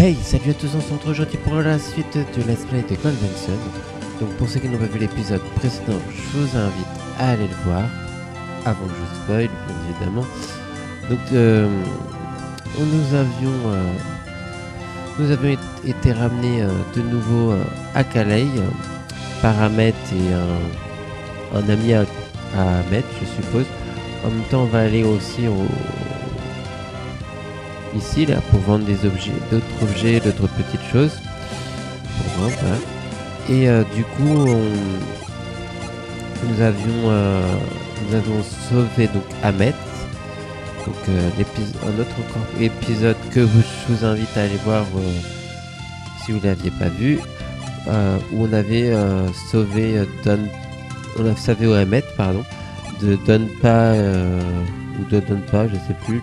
Hey, salut à tous, on se retrouve aujourd'hui pour la suite du Let's Play de Golden Sun. Donc pour ceux qui n'ont pas vu l'épisode précédent, je vous invite à aller le voir, avant que je vous spoil, bien évidemment. Donc nous avions été ramenés de nouveau à Calais par Ahmed et un ami à Ahmed, je suppose. En même temps, on va aller aussi ici là pour vendre des objets, d'autres petites choses pour vendre. Voilà. Et du coup, nous avions sauvé donc Ahmed. Donc un autre épisode que je vous invite à aller voir si vous ne l'aviez pas vu, où on avait sauvé Ahmed, pardon, de Donpa ou de Donpa, je sais plus.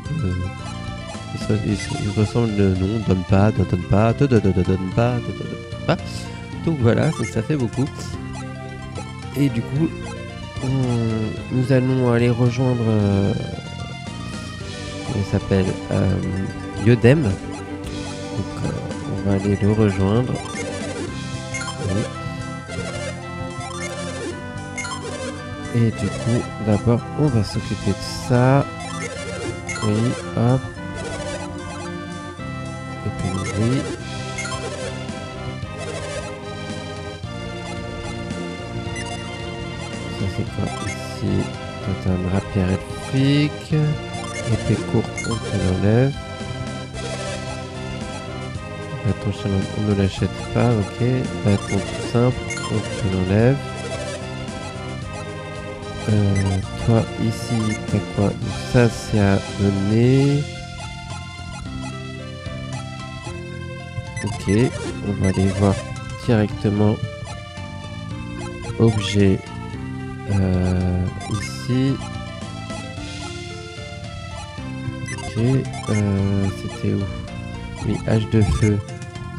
Il ressemble le nom Donpa. Donc voilà, ça fait beaucoup. Et du coup, nous allons aller rejoindre. Il s'appelle Yodem. Donc on va aller le rejoindre. Oui. Et du coup, d'abord, on va s'occuper de ça. Oui, hop. Et puis oui. Ça c'est quoi ici? C'est un rapier elfique. Épée courte, on te l'enlève. Bâton chaman, on ne l'achète pas, ok. Bâton tout simple, on te l'enlève. Toi ici, t'as quoi? Donc ça c'est à donner. Ok, on va aller voir directement objet ici. Ok, c'était où? Oui, hache de feu.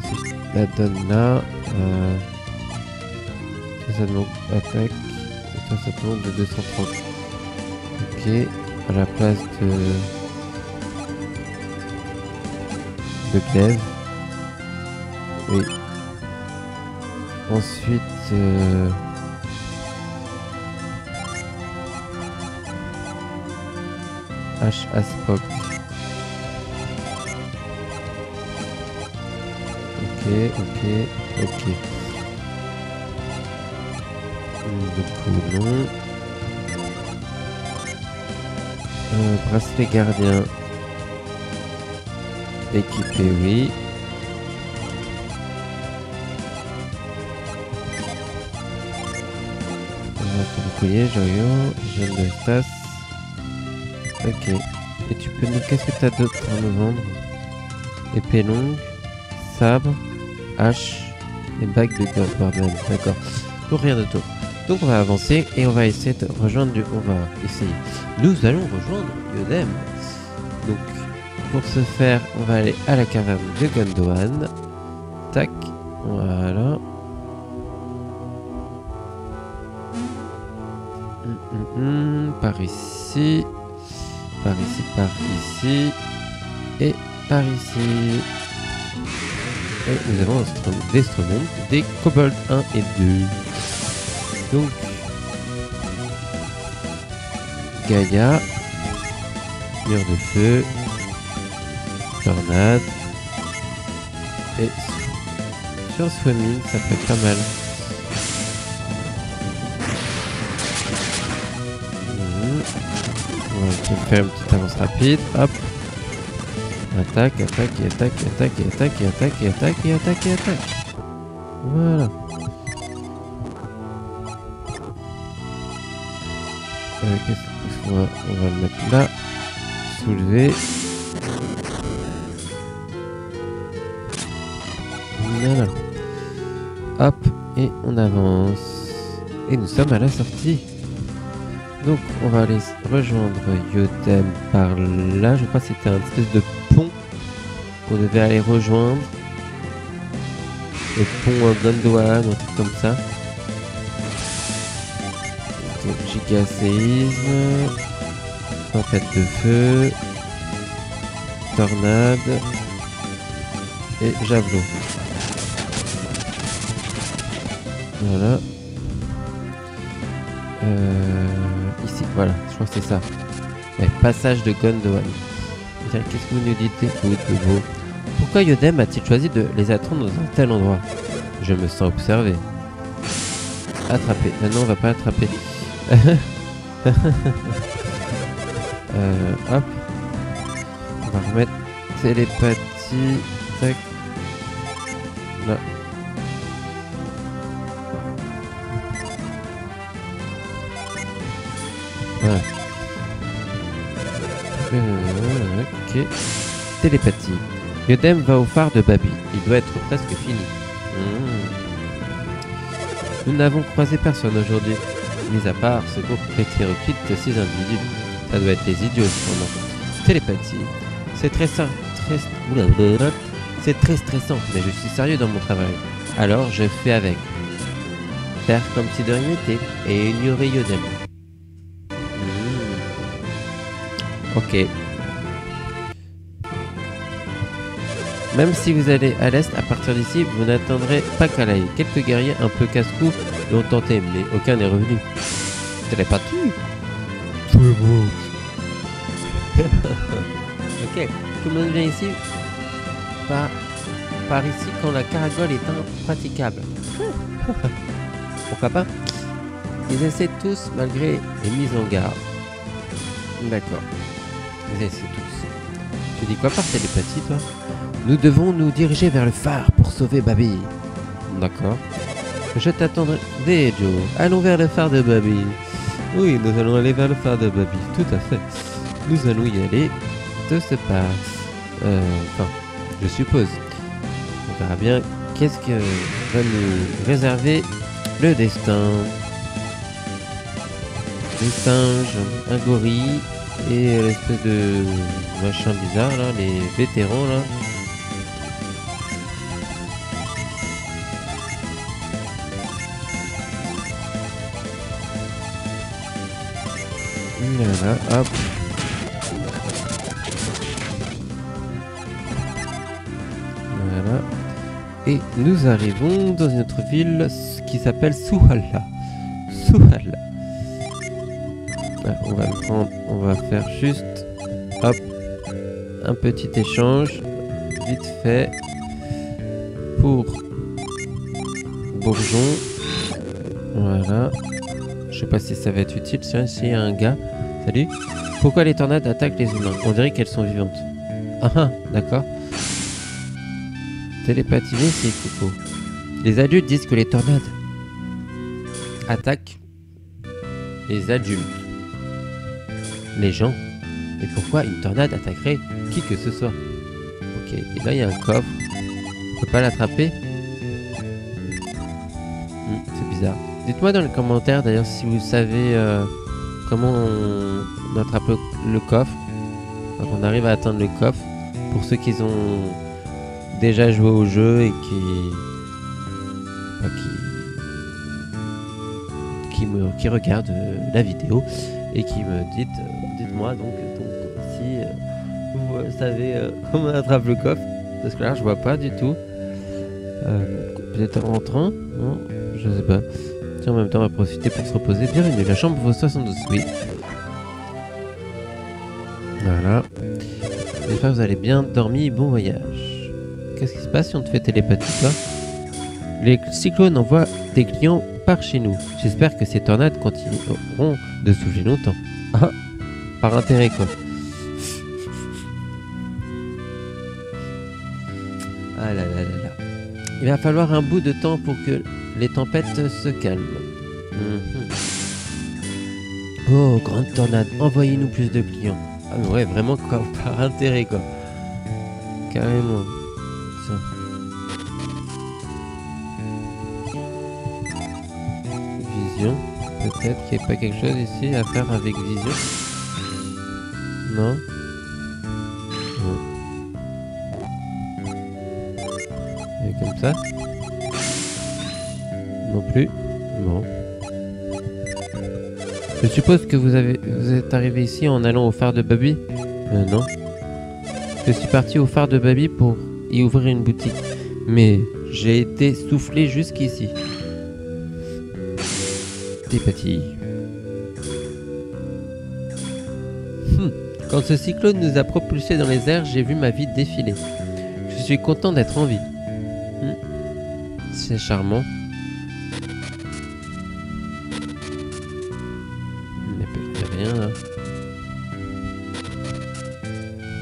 Si je la donne là, ça demande attaque. Et ça demande de 230. Ok, à la place de glaive. Oui. Ensuite, H. Aspoc. Ok. Le colon. Bracelet gardien. Équipé, oui. Collier, joyau, jeune de stas. Ok. Et tu peux nous... Qu'est-ce que tu as d'autre à nous vendre? Épée longue, sabre, hache et bague de bordel. D'accord. Pour rien de tout. Donc on va avancer et on va essayer de rejoindre Nous allons rejoindre Yodem. Donc pour ce faire, on va aller à la caverne de Gondwan. Tac. Voilà. Par ici, et par ici. Et nous avons des Stromon, des Kobold 1 et 2. Donc, Gaïa, mur de feu, tornade, et sur Swimming, ça peut être pas mal. On va faire une petite avance rapide, hop. Attaque. Voilà. Qu'est-ce qu'on va... On va le mettre là. Soulever. Voilà. Hop. Et on avance. Et nous sommes à la sortie. Donc on va aller rejoindre Yodem par là. Je crois que c'était un espèce de pont qu'on devait aller rejoindre. Le pont Gondwan, un truc comme ça. Giga séisme. Tempête de feu. Tornade. et javelot. Voilà. Ici, voilà, je crois que c'est ça. Ouais, passage de Gondwan. Qu'est-ce que vous nous dites vous de beau? Pourquoi Yodem a-t-il choisi de les attendre dans un tel endroit? Je me sens observé. Attraper. Non, on va pas attraper. Hop. On va remettre télépathie. Tac. Là. Voilà. Ok. Télépathie. Yodem va au phare de Babi. Il doit être presque fini. Nous n'avons croisé personne aujourd'hui. Mis à part ce groupe hétéroclite de 6 individus. Ça doit être les idiots, sûrement. Télépathie. C'est très stressant, mais je suis sérieux dans mon travail. Alors je fais avec. Faire comme si de rien n'était et ignorer Yodem. Ok. Même si vous allez à l'est, à partir d'ici, vous n'atteindrez pas Kalaï. Quelques guerriers un peu casse-cou l'ont tenté, mais aucun n'est revenu. Télépathie. Tout le monde. Ok, tout le monde vient ici par ici quand la caragole est impraticable. Pourquoi pas? Ils essaient tous malgré les mises en garde. D'accord. Ils essaient tous. Tu dis quoi par télépathie, toi? Nous devons nous diriger vers le phare pour sauver Babi. D'accord. Je t'attendrai, Joe. Allons vers le phare de Babi. Oui, nous allons aller vers le phare de Babi. Tout à fait. Nous allons y aller de ce pas. Enfin, je suppose. On verra bien qu'est-ce que va nous réserver le destin. Des singes, un gorille et l'espèce de machin bizarre là, les vétérans là. Voilà, hop. Voilà. Et nous arrivons dans une autre ville qui s'appelle Suhalla. Suhalla. On va le prendre, on va faire juste hop un petit échange vite fait pour Bourgeon. Voilà. Je sais pas si ça va être utile. Tiens, s'il y a un gars. Salut. Pourquoi les tornades attaquent les humains? On dirait qu'elles sont vivantes. Ah, d'accord. Télépathie, c'est faux. Les adultes disent que les tornades attaquent les adultes. Les gens. Mais pourquoi une tornade attaquerait qui que ce soit? Ok, et là il y a un coffre. On peut pas l'attraper? C'est bizarre. Dites-moi dans les commentaires d'ailleurs si vous savez comment on attrape le coffre. Enfin, qu'on arrive à atteindre le coffre. Pour ceux qui ont déjà joué au jeu et qui regardent la vidéo et qui me dites-moi donc si vous savez comment on attrape le coffre, parce que là je vois pas du tout. Peut-être en rentrant, non, je sais pas. Tiens, en même temps on va profiter pour se reposer. Bienvenue, la chambre vaut 72, oui. Voilà. J'espère que vous allez bien dormir, bon voyage. Qu'est-ce qui se passe si on te fait télépathie, toi? Les cyclones envoient des clients par chez nous. J'espère que ces tornades continueront de souffler longtemps. Ah, par intérêt quoi. Ah là là là là. Il va falloir un bout de temps pour que les tempêtes se calment. Oh, grande tornade, envoyez-nous plus de clients. Ah mais ouais, vraiment quoi, par intérêt quoi. Carrément. Ça. Vision. Peut-être qu'il n'y a pas quelque chose ici à faire avec Vision. Non. Et comme ça. Non plus. Bon. Je suppose que vous êtes arrivé ici en allant au phare de Babi. Non. Je suis parti au phare de Babi pour et ouvrir une boutique. Mais j'ai été soufflé jusqu'ici. Télépathie. Quand ce cyclone nous a propulsés dans les airs, j'ai vu ma vie défiler. Je suis content d'être en vie. C'est charmant. Il n'y a rien là.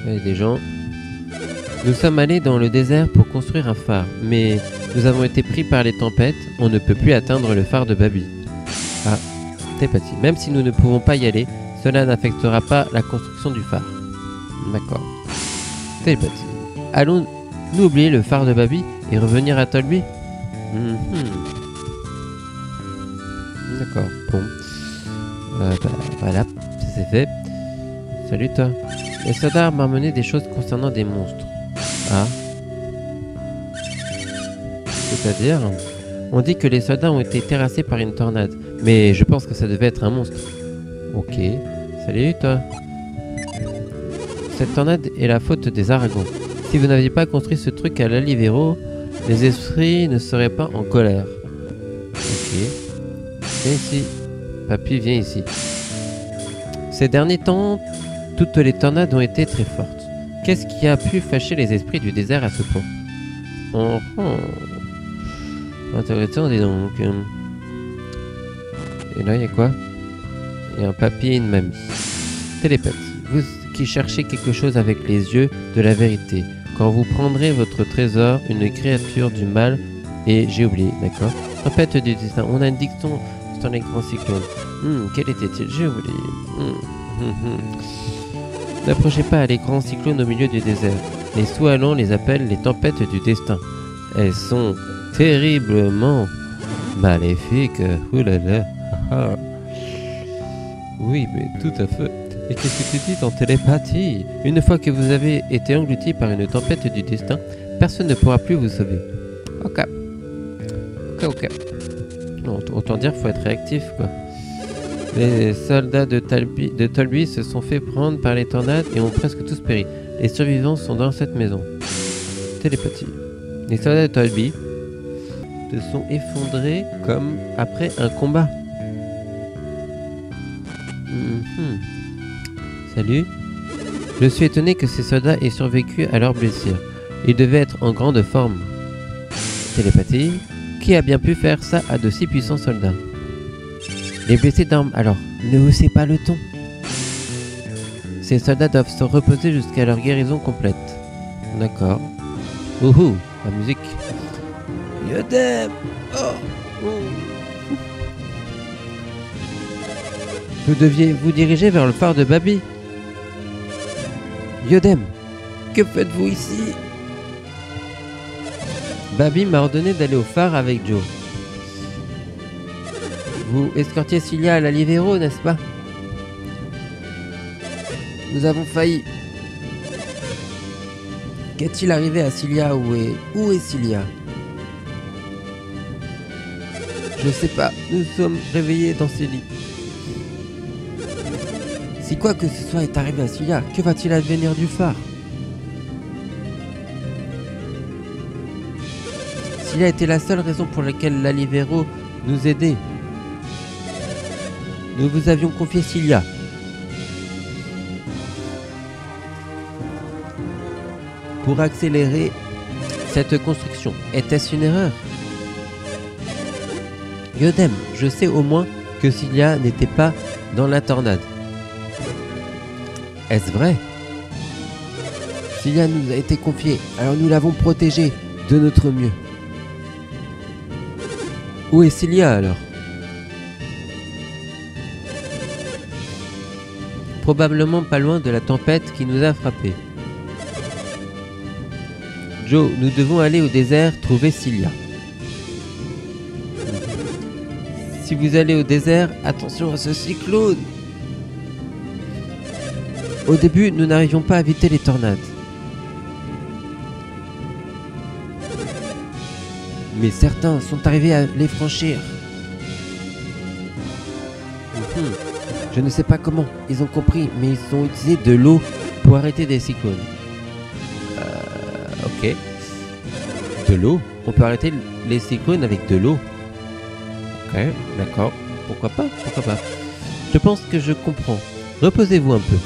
Il y a des gens. Nous sommes allés dans le désert pour construire un phare, mais nous avons été pris par les tempêtes. On ne peut plus atteindre le phare de Babi. Ah, télépathie. Même si nous ne pouvons pas y aller, cela n'affectera pas la construction du phare. D'accord. Télépathie. Allons-nous oublier le phare de Babi et revenir à Tolby? D'accord, bon. Voilà, ça c'est fait. Salut toi. Les soldats m'ont amené des choses concernant des monstres. Ah. C'est-à-dire, on dit que les soldats ont été terrassés par une tornade, mais je pense que ça devait être un monstre. Ok. Salut toi. Cette tornade est la faute des Aragons. Si vous n'aviez pas construit ce truc à l'Alivero, les esprits ne seraient pas en colère. Ok. Viens ici. Papy, viens ici. Ces derniers temps, toutes les tornades ont été très fortes. Qu'est-ce qui a pu fâcher les esprits du désert à ce point? Intéressant, dis donc. Et là, il y a quoi? Il y a un papier et une mamie. Télépathie. Vous qui cherchez quelque chose avec les yeux de la vérité. Quand vous prendrez votre trésor, une créature du mal, et j'ai oublié, d'accord? Tempête du destin. On a une dicton dans les grands cyclones. Quel était-il? J'ai oublié. N'approchez pas les grands cyclones au milieu du désert. Les Souallons les appellent les tempêtes du destin. Elles sont terriblement maléfiques. Oulala. Oui, mais tout à fait. Et qu'est-ce que tu dis en télépathie? Une fois que vous avez été englouti par une tempête du destin, personne ne pourra plus vous sauver. Ok. Non, autant dire qu'il faut être réactif, quoi. Les soldats de Tolby se sont fait prendre par les tornades et ont presque tous péri. Les survivants sont dans cette maison. Télépathie. Les soldats de Tolby se sont effondrés comme après un combat. Salut. Je suis étonné que ces soldats aient survécu à leurs blessures. Ils devaient être en grande forme. Télépathie. Qui a bien pu faire ça à de si puissants soldats? Les blessés d'armes, alors, ne haussez pas le ton. Ces soldats doivent se reposer jusqu'à leur guérison complète. D'accord. Ouhou, la musique. Yodem. Vous deviez vous diriger vers le phare de Babi. Yodem, que faites-vous ici? Babi m'a ordonné d'aller au phare avec Joe. Vous escortiez Cilia à l'Alivero, n'est-ce pas? Nous avons failli. Qu'est-il arrivé à Cilia? Où est Cilia? Je sais pas. Nous sommes réveillés dans ces lits. Si quoi que ce soit est arrivé à Cilia, que va-t-il advenir du phare? Cilia était la seule raison pour laquelle l'Alivero nous aidait. Nous vous avions confié Cilia. Pour accélérer cette construction. Était-ce une erreur? Yodem, je sais au moins que Cilia n'était pas dans la tornade. Est-ce vrai? Cilia nous a été confiée, alors nous l'avons protégée de notre mieux. Où est Cilia alors? Probablement pas loin de la tempête qui nous a frappés. Joe, nous devons aller au désert trouver Cilia. Si vous allez au désert, attention à ce cyclone. Au début, nous n'arrivions pas à éviter les tornades. Mais certains sont arrivés à les franchir. Je ne sais pas comment, ils ont compris, mais ils ont utilisé de l'eau pour arrêter des cyclones. Ok. De l'eau? On peut arrêter les cyclones avec de l'eau? Ok, d'accord. Pourquoi pas? Pourquoi pas? Je pense que je comprends. Reposez-vous un peu.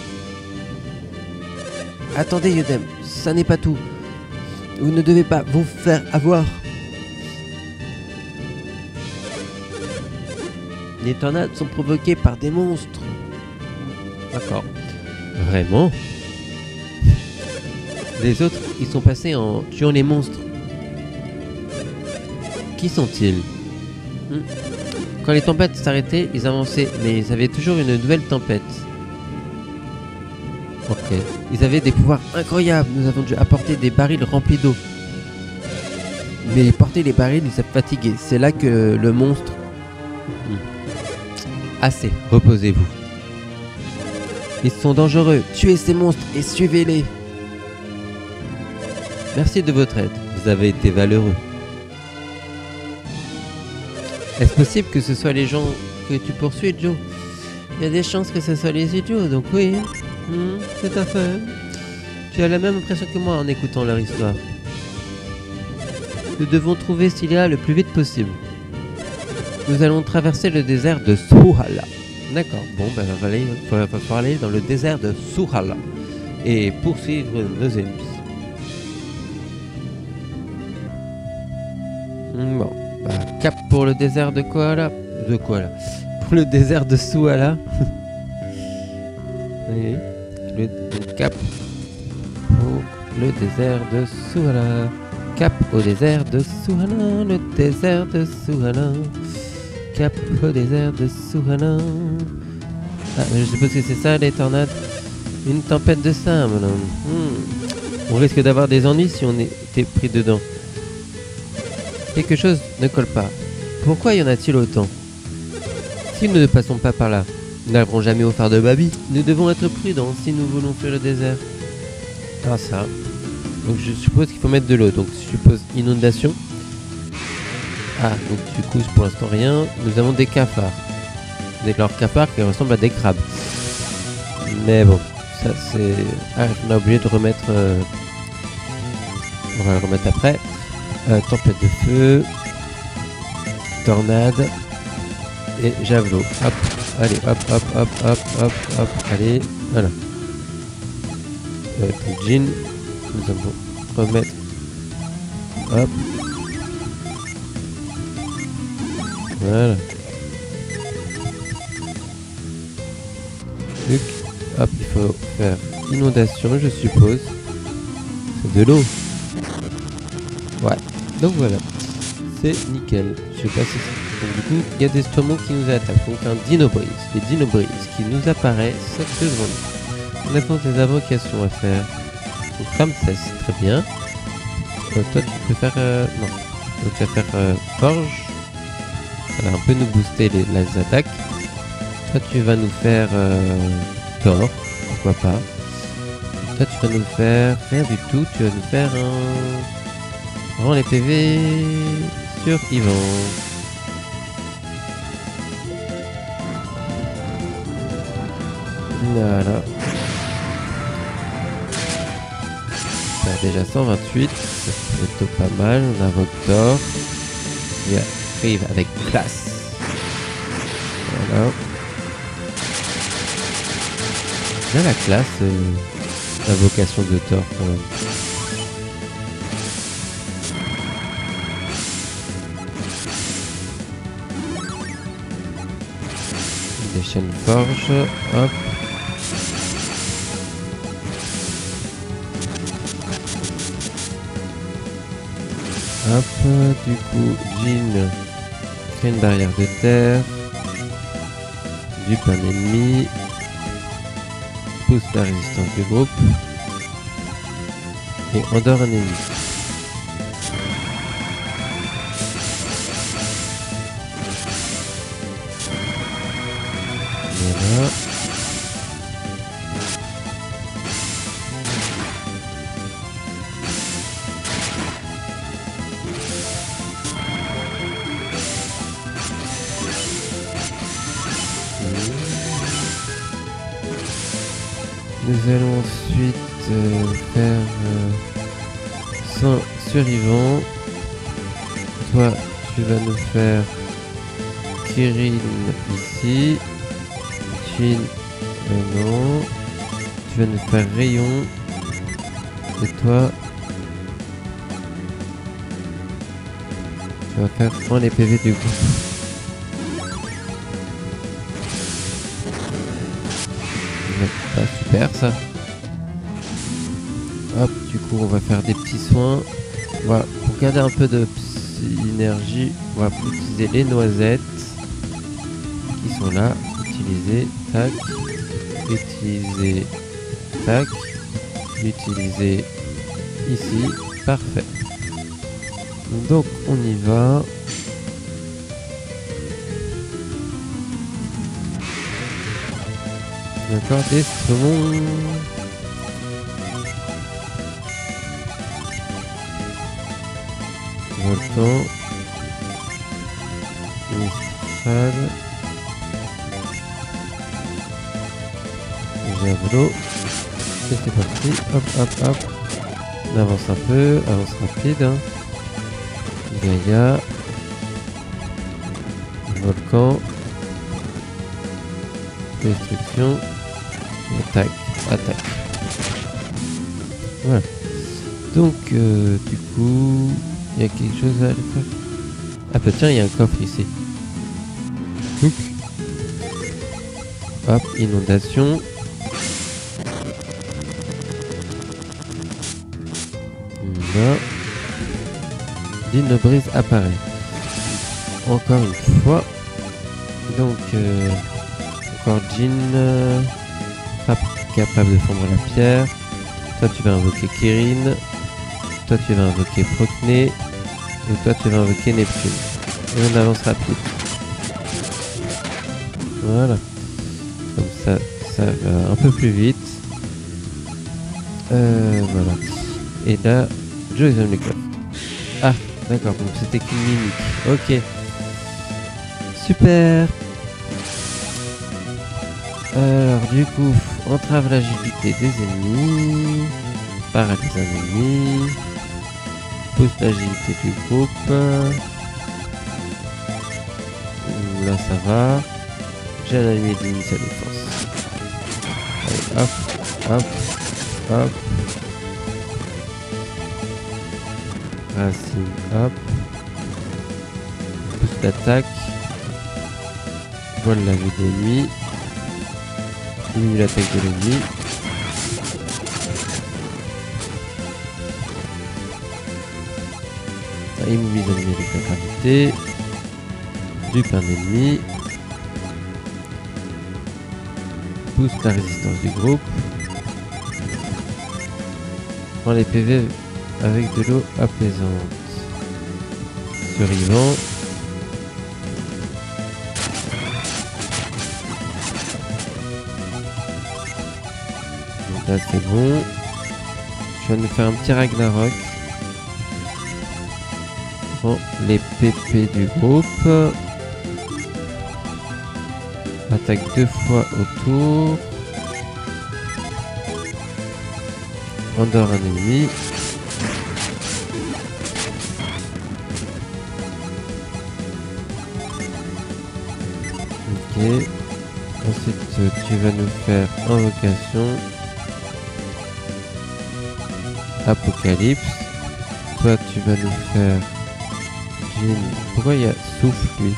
Attendez, Yodem, ça n'est pas tout. Vous ne devez pas vous faire avoir. Les tornades sont provoquées par des monstres. D'accord. Vraiment? Les autres, ils sont passés en tuant les monstres. Qui sont-ils? Quand les tempêtes s'arrêtaient, ils avançaient, mais ils avaient toujours une nouvelle tempête. Ok. Ils avaient des pouvoirs incroyables. Nous avons dû apporter des barils remplis d'eau. Mais porter les barils, ils sont fatigués. C'est là que le monstre... Assez, reposez-vous. Ils sont dangereux. Tuez ces monstres et suivez-les. Merci de votre aide. Vous avez été valeureux. Est-ce possible que ce soit les gens que tu poursuis, Joe? Il y a des chances que ce soit les idiots, donc oui. Tout à fait. Tu as la même impression que moi en écoutant leur histoire. Nous devons trouver Cilia le plus vite possible. Nous allons traverser le désert de Suhala. D'accord, bon, ben il va falloir aller dans le désert de Suhala et poursuivre nos ennemis. Bon, bah, cap pour le désert de Koala. De Koala. Pour le désert de Suhala. Oui, le cap pour le désert de Suhala. Cap au désert de Suhala, le désert de Suhala. Cap au désert de Suhala. Ah, je suppose que c'est ça les tornades. Une tempête de sable. On risque d'avoir des ennuis si on était pris dedans. Quelque chose ne colle pas. Pourquoi y en a-t-il autant? Si nous ne passons pas par là, nous n'arriverons jamais au phare de Babi. Nous devons être prudents si nous voulons fuir le désert. Ah ça. Donc je suppose qu'il faut mettre de l'eau. Donc je suppose inondation. Ah, donc du coup pour l'instant rien. Nous avons des cafards. Des cafards qui ressemblent à des crabes. Mais bon, ça c'est... Ah, on a oublié de remettre... On va le remettre après. Tempête de feu. Tornade. Et javelot. Hop. Allez, hop, hop, hop, hop, hop, hop. Allez, voilà. Le jean. Nous allons remettre. Hop. Voilà. Donc, hop, il faut faire inondation, je suppose. C'est de l'eau. Ouais. Donc voilà. C'est nickel. Je sais pas si c'est... Donc du coup, il y a des stomos qui nous attaquent. Donc un Dinobreeze. Les Dinobreeze qui nous apparaît cette seconde. On a des invocations à faire. Donc Ramsès, très bien. Toi tu peux faire... non. Donc tu vas faire Forge. Ça va un peu nous booster les attaques. Toi tu vas nous faire Thor, pourquoi pas. Toi tu vas nous faire rien du tout, tu vas nous faire un... Rends les PV sur Yvan. Voilà. Ça a déjà 128, c'est plutôt pas mal, on invoque Thor. Il arrive avec classe. Voilà. Bien la classe, l'invocation de Thor quand même. Des chaînes forge, hop. Hop, du coup, Jean fait une barrière de terre, dupe un ennemi, pousse la résistance du groupe et endort un ennemi. Voilà. Nous allons ensuite faire 100 survivants Toi, tu vas nous faire Kirin ici. Jin, non. Tu vas nous faire Rayon. Et toi, tu vas faire prendre les PV du coup. Pas super ça. Hop, du coup on va faire des petits soins. Voilà, pour garder un peu de énergie, on va utiliser les noisettes qui sont là. Utiliser, tac. Utiliser, tac. Utiliser ici, parfait. Donc on y va. D'accord, Destremon. Volcan. Mistral. Javelot. Et c'est parti. Hop, hop, hop. On avance un peu. Avance rapide. Hein. Gaïa. Volcan. Destruction. Attaque. Attaque. Voilà. Donc, du coup, il y a quelque chose à aller faire. Ah bah tiens, il y a un coffre ici. Touc. Hop, inondation. Là. Dino-brise apparaît. Encore une fois. Donc, encore Jin. Frappe capable de fondre la pierre. Toi, tu vas invoquer Kirin. Toi, tu vas invoquer Procné. Et toi, tu vas invoquer Neptune. Et on avance rapide. Voilà. Comme ça, ça va un peu plus vite. Voilà. Et là, je examine les coffres. Ah, d'accord. Donc c'était qu'une mimique. Ok. Super. Alors, du coup, entrave l'agilité des ennemis. Paralyse un ennemi. Booste l'agilité du groupe. Là, ça va. J'ai un ennemi d'initié sa défense. Allez, hop, hop, hop. Racine, hop. Boost d'attaque. Vole la vue de l'ennemi. Diminue l'attaque de l'ennemi. Immobilise un ennemi avec la gravité. Dupe un ennemi. Booste la résistance du groupe. Prend les PV avec de l'eau apaisante. Survivant. Donc là c'est bon. Je vais nous faire un petit Ragnarok. Prends les PP du groupe. Attaque 2 fois autour. Endort un ennemi. Ok. Ensuite, tu vas nous faire invocation. Apocalypse. Toi, tu vas nous faire... Pourquoi il y a souffle, lui?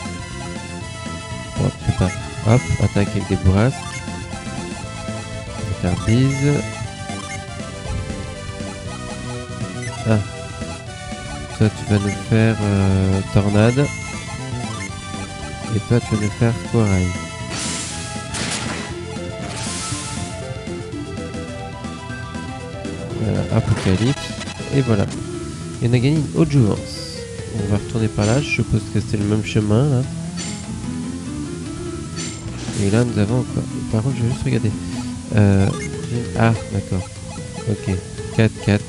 Bon, je sais pas. Hop, attaque avec des bourrasques. On va faire bise. Ah. Toi, tu vas nous faire tornade. Et toi, tu vas nous faire corail. Voilà, apocalypse. Et voilà. Et on a gagné une haute jouvence. On va retourner par là. Je suppose que c'est le même chemin, là. Et là, nous avons encore... Par contre, je vais juste regarder. Ah, d'accord. Ok. 4, 4,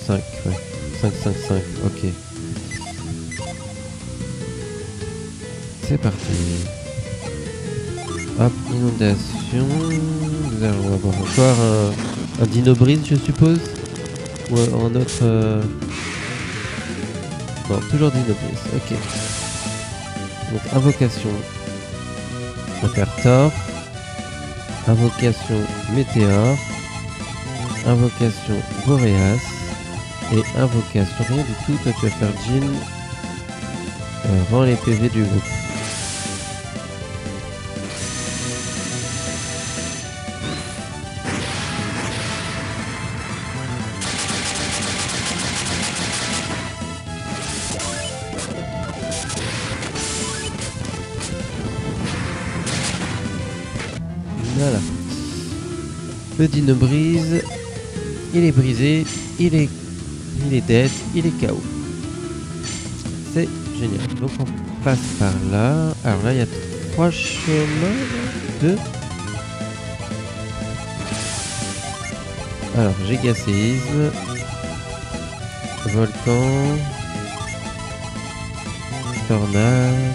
5, ouais. 5, 5, 5, ok. C'est parti. Hop, inondation. Nous allons avoir encore un dino brise, je suppose. Ou un autre... Non, toujours Dinobris. Ok. Donc invocation. On va faire Thor. Invocation Météore. Invocation Boreas. Et invocation rien du tout. Toi tu vas faire Jean. Rend les PV du groupe. Voilà. Le Dinobris, il est brisé, il est dead, il est KO. C'est génial. Donc on passe par là. Alors là, il y a 3 chemins. 2. Alors, Gigaséisme, Volcan, Tornade,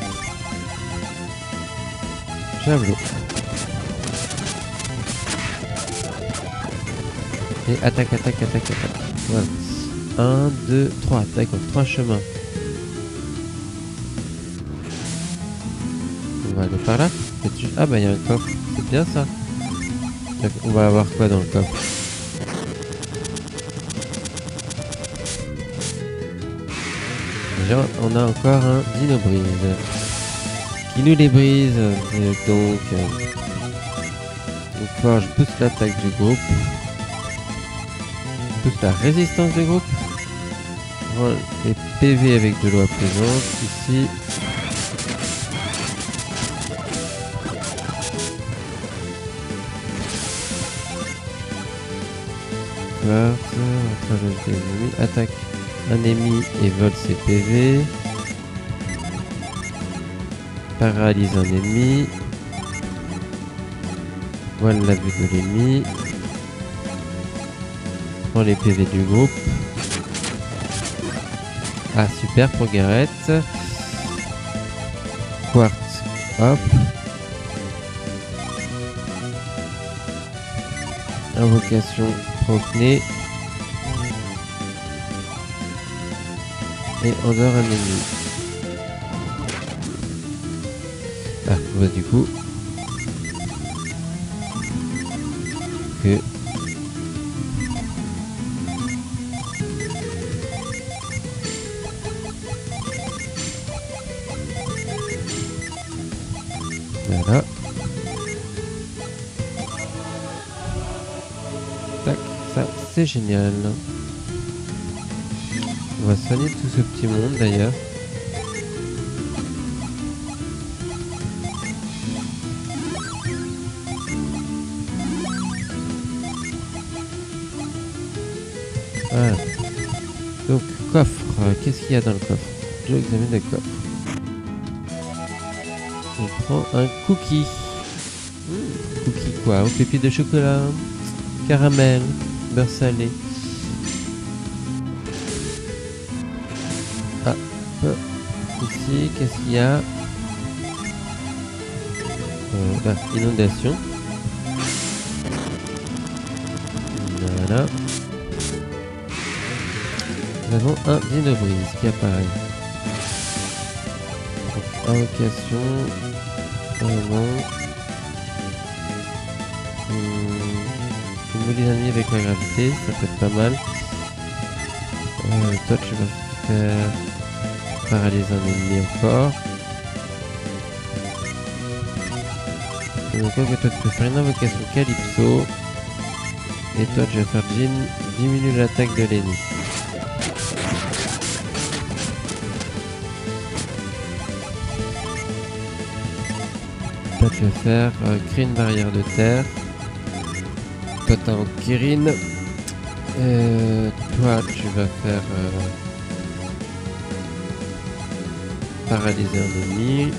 Javelot. Et attaque. Voilà. 1, 2, 3. D'accord, 3 chemins. On va aller par là. Ah bah il y a un coffre. C'est bien ça. On va avoir quoi dans le coffre? Déjà, on a encore un Dinobris. Qui nous les brise. Donc, forge booste l'attaque du groupe. Booste la résistance du groupe. Les PV avec de l'eau apaisante. Ici. Attaque un ennemi et vole ses PV. Paralyse un ennemi. Voile la vue de l'ennemi. Prend les PV du groupe. Ah super pour Garrett. Quartz, hop. Invocation Procné. Et endort un ennemi. Ah bah du coup. Que voilà. Tac, ça c'est génial. On va soigner tout ce petit monde d'ailleurs. Voilà. Donc coffre, qu'est-ce qu'il y a dans le coffre? Je examine le coffre. On prend un cookie. Cookie quoi? Aux pépites de chocolat, caramel, beurre salé. Ah, ici, qu'est-ce qu'il y a? Là, inondation. Voilà. Nous avons un Dinobris qui apparaît. Donc, invocation. Immobiliser l'ennemi avec la gravité, ça peut être pas mal. Toi, tu vas faire paralyser un ennemi encore. Et donc, toi, tu peux faire une invocation Calypso. Et toi, tu vas faire Jean, diminue l'attaque de l'ennemi. Toi, tu vas faire créer une barrière de terre. Toi, t'as un Kirin. Toi, tu vas faire paralyser un ennemi.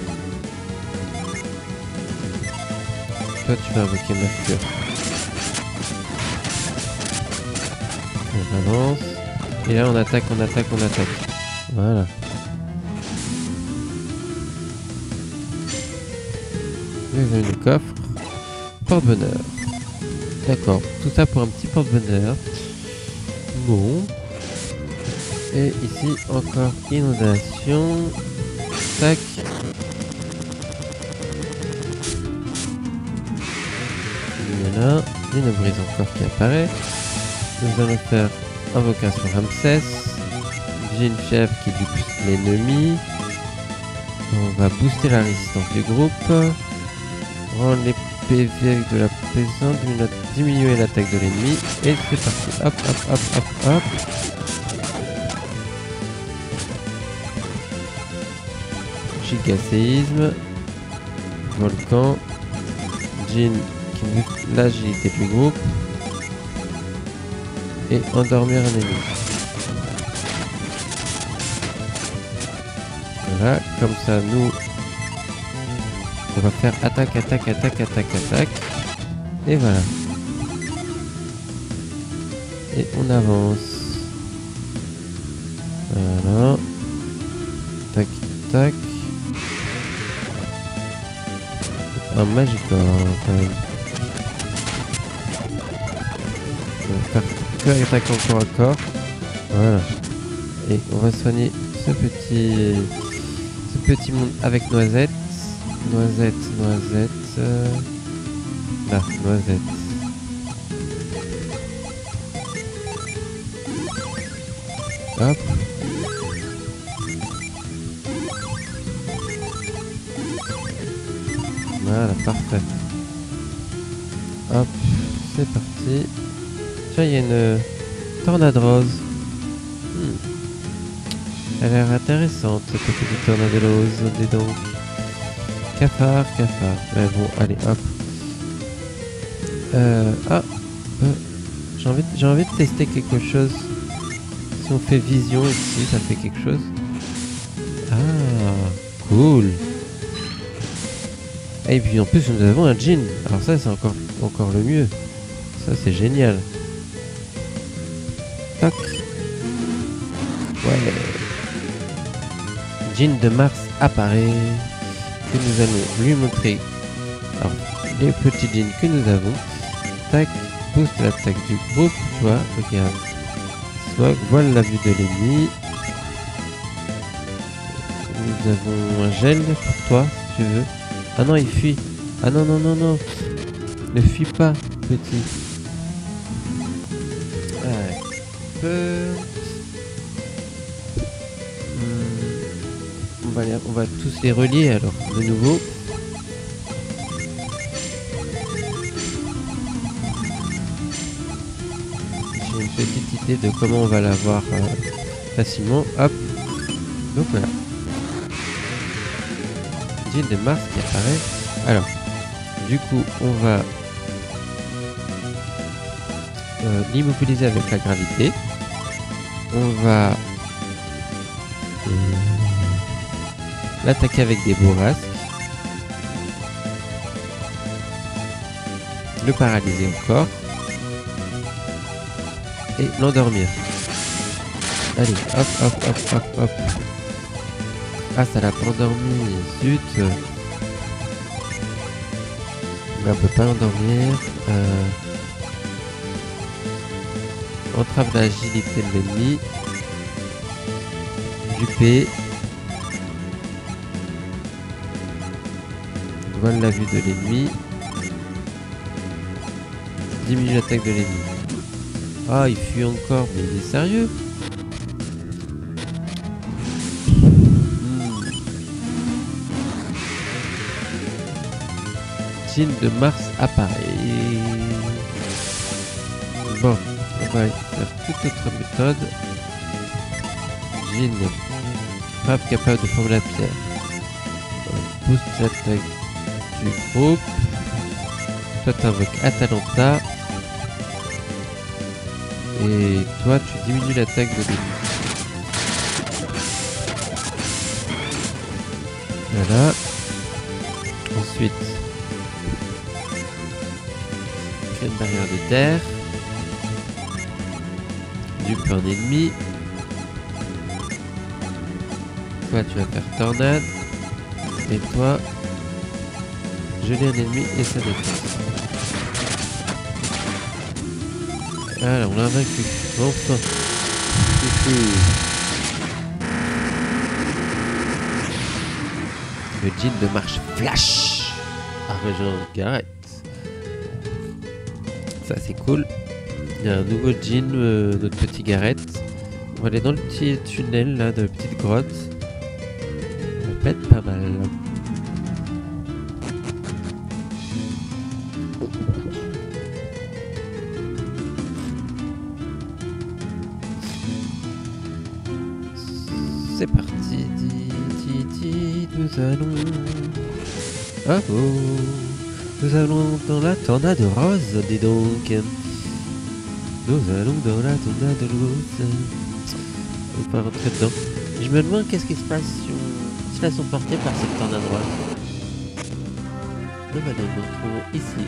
Toi, tu vas invoquer Mercure. On avance. Et là, on attaque. Voilà. Vous avez le coffre. Porte-bonheur. D'accord. Tout ça pour un petit porte-bonheur. Bon. Et ici, encore inondation. Tac. Voilà. Une brise encore qui apparaît. Nous allons faire invocation Ramsès. J'ai une fièvre qui dupe l'ennemi. On va booster la résistance du groupe. Rendre les PV avec de la pesante. Diminuer l'attaque de l'ennemi. Et c'est parti. Hop, hop, hop, hop, hop. Gigaséisme. Volcan. Djinn qui booste l'agilité du groupe. Et endormir un ennemi. Voilà, comme ça nous on va faire attaque, attaque, attaque, attaque, attaque. Et voilà. Et on avance. Voilà. Tac, tac. Un Magicorp quand même. On va faire que attaque en corps à corps. Voilà. Et on va soigner ce petit monde avec Noisette. Noisette. Là, Noisette. Hop. Voilà, parfait. Hop, c'est parti. Tiens, il y a une tornade rose. Elle a l'air intéressante, cette petite tornade rose, dis donc. Cafard. Mais bon, allez, hop. J'ai envie de tester quelque chose. Si on fait vision ici, ça fait quelque chose. Ah, cool. Et puis en plus, nous avons un djinn. Alors ça, c'est encore le mieux. Ça, c'est génial. Toc. Ouais. Djinn de Mars apparaît. Que nous allons lui montrer. Alors, les petits djinns que nous avons. Tac. Boost l'attaque du groupe. Tu vois, regarde. Swag, voile la vue de l'ennemi. Nous avons un gel pour toi, si tu veux. Ah non, il fuit. Ah non. Ne fuis pas, petit. Peur. On va tous les relier alors, de nouveau. J'ai une petite idée de comment on va l'avoir facilement. Hop. Donc voilà. Djinn de Mars qui apparaît. Alors, du coup, on va l'immobiliser avec la gravité. On va l'attaquer avec des bourrasques. Le paralyser encore. Et l'endormir. Allez, hop. Ah, ça l'a pas endormi. Zut. Mais on peut pas l'endormir. Entrave l'agilité de l'ennemi. Duper. Voile la vue de l'ennemi. Diminue l'attaque de l'ennemi. Ah, il fuit encore, mais il est sérieux? Djinn de Mars apparaît. Bon, on va faire toute autre méthode. Djinn, frappe capable de former la pierre. Boost l'attaque du groupe. Toi t'invoques Atalanta. Et toi tu diminues l'attaque de l'ennemi. Voilà. Ensuite, crée une barrière de terre. Dupe un ennemi. Toi tu vas faire tornade. Et toi, geler un ennemi et sa défense. Voilà, on l'a vaincu. Enfin. le jean de marche Flash a rejoint Gareth. Ça c'est cool. Il y a un nouveau jean, notre petit Gareth. On va aller dans le petit tunnel là, de la petite grotte. Ça va être pas mal. C'est parti, nous allons... Ah oh, nous allons dans la tornade rose, dis donc. Nous allons dans la tornade rose. On va pas rentrer dedans. Je me demande qu'est-ce qui se passe si on se laisse emporter par cette tornade rose. Nous nous retrouvons ici.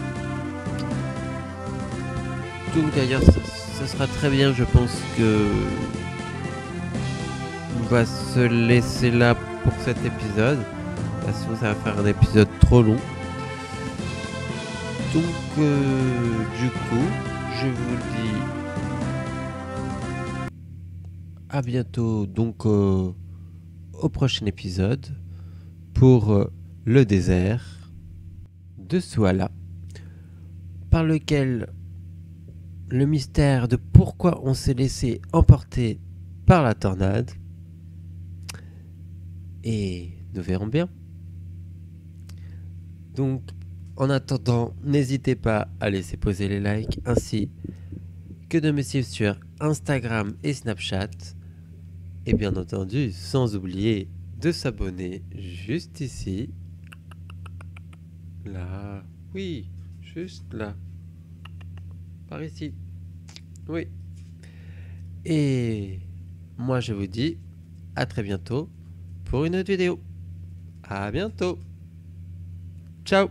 Donc d'ailleurs, ça sera très bien, je pense que... On va se laisser là pour cet épisode. Sinon ça va faire un épisode trop long. Donc du coup, je vous dis à bientôt donc au prochain épisode pour le désert de Suala, par lequel le mystère de pourquoi on s'est laissé emporter par la tornade. Et nous verrons bien. Donc, en attendant, n'hésitez pas à laisser poser les likes, ainsi que de me suivre sur Instagram et Snapchat. Et bien entendu, sans oublier de s'abonner juste ici. Là. Oui, juste là. Par ici. Oui. Et moi, je vous dis à très bientôt pour une autre vidéo. À bientôt. Ciao.